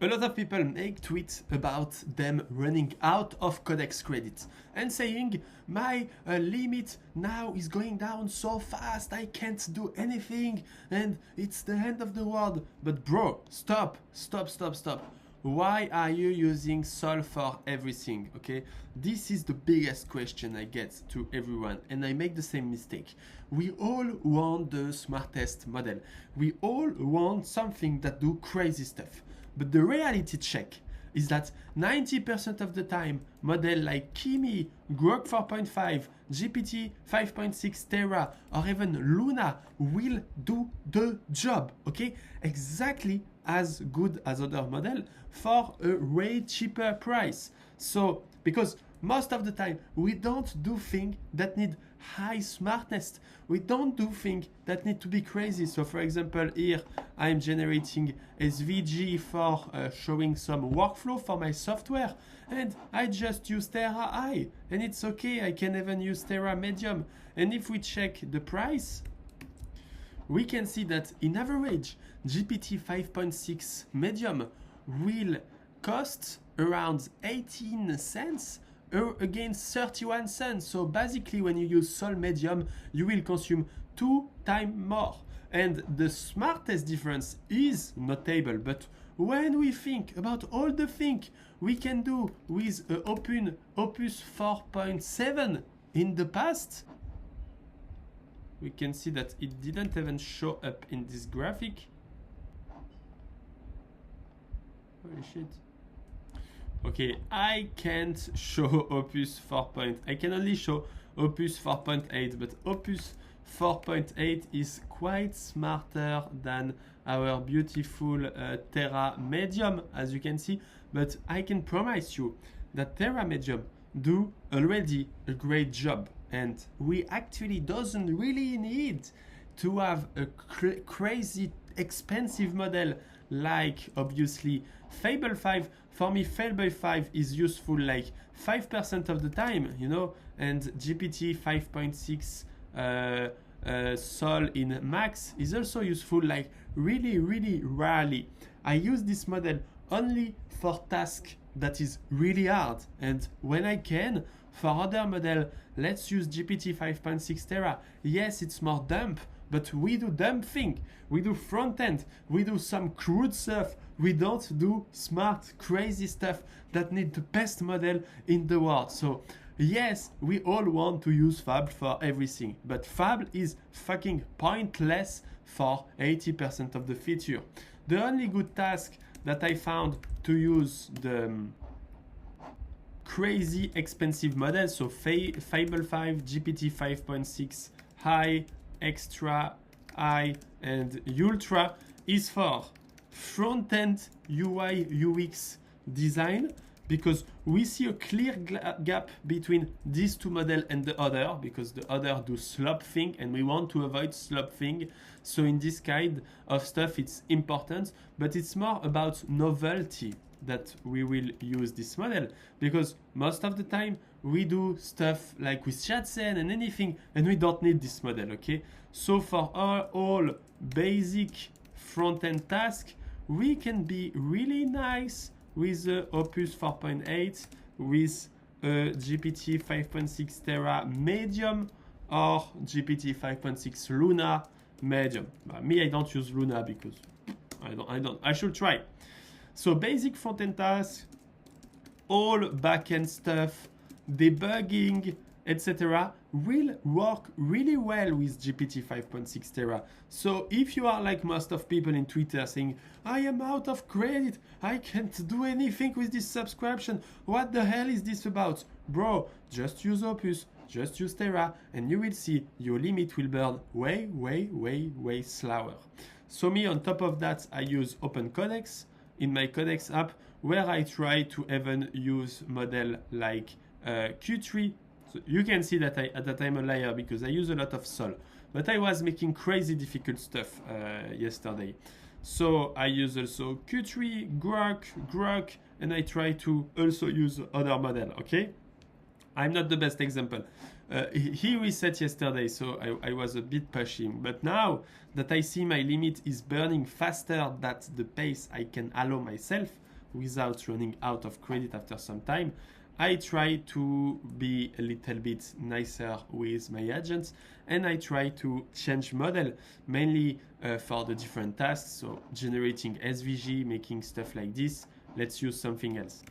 A lot of people make tweets about them running out of Codex credits and saying, my limit now is going down so fast, I can't do anything and it's the end of the world. But bro, stop. Why are you using Sol for everything, okay? This is the biggest question I get to everyone, and I make the same mistake. We all want the smartest model. We all want something that do crazy stuff. But the reality check is that 90% of the time, models like Kimi, Grok 4.5, GPT 5.6 Terra, or even Luna will do the job, okay? Exactly as good as other model for a way cheaper price. So, because most of the time, we don't do things that need high smartness. We don't do things that need to be crazy. So for example, here I'm generating SVG for showing some workflow for my software. And I just use Terra High. And it's okay, I can even use Terra Medium. And if we check the price, we can see that in average, GPT 5.6 Medium will cost around 18 cents against 31 cents. So basically, when you use Sol Medium, you will consume 2 times more. And the smartest difference is notable. But when we think about all the things we can do with Opus 4.7 in the past, we can see that it didn't even show up in this graphic. Holy shit. Okay, I can't show Opus 4.8. I can only show Opus 4.8, but Opus 4.8 is quite smarter than our beautiful Terra Medium, as you can see. But I can promise you that Terra Medium do already a great job, and we actually doesn't really need to have a crazy expensive model like obviously Fable 5. For me, Fable 5 is useful like 5% of the time, you know, and GPT 5.6 Sol in Max is also useful like really rarely. I use this model only for tasks that is really hard, and when I can, for other model, let's use GPT 5.6 Terra. Yes, it's more dumb, but we do dumb thing. We do front end. We do some crude stuff. We don't do smart, crazy stuff that need the best model in the world. So yes, we all want to use Fable for everything, but Fable is fucking pointless for 80% of the feature. The only good task that I found to use the crazy expensive model, so Fable 5, GPT 5.6 High, Extra, High, and Ultra, is for front-end UI UX design, because we see a clear gap between these two models and the other, because the other do slop thing and we want to avoid slop thing. So in this kind of stuff it's important, but it's more about novelty that we will use this model, because most of the time we do stuff like with Chatsen and anything, and we don't need this model, okay? So for all basic front-end tasks, we can be really nice with Opus 4.8, with GPT 5.6 Terra Medium, or GPT 5.6 Luna Medium. Me, I don't use Luna because I should try. So basic front-end tasks, all back-end stuff, debugging, etc. will work really well with GPT 5.6 Terra. So if you are like most of people in Twitter saying, I am out of credit, I can't do anything with this subscription, what the hell is this about? Bro, just use Opus, just use Terra, and you will see your limit will burn way slower. So me, on top of that, I use OpenCodex in my Codex app, where I try to even use model like Q3. So you can see that I'm a liar because I use a lot of Sol, but I was making crazy difficult stuff yesterday. So I use also Q3, Grok, and I try to also use other model, okay? I'm not the best example. He reset yesterday, so I was a bit pushing. But now that I see my limit is burning faster than the pace I can allow myself, without running out of credit after some time, I try to be a little bit nicer with my agents, and I try to change model mainly for the different tasks. So generating SVG, making stuff like this. Let's use something else.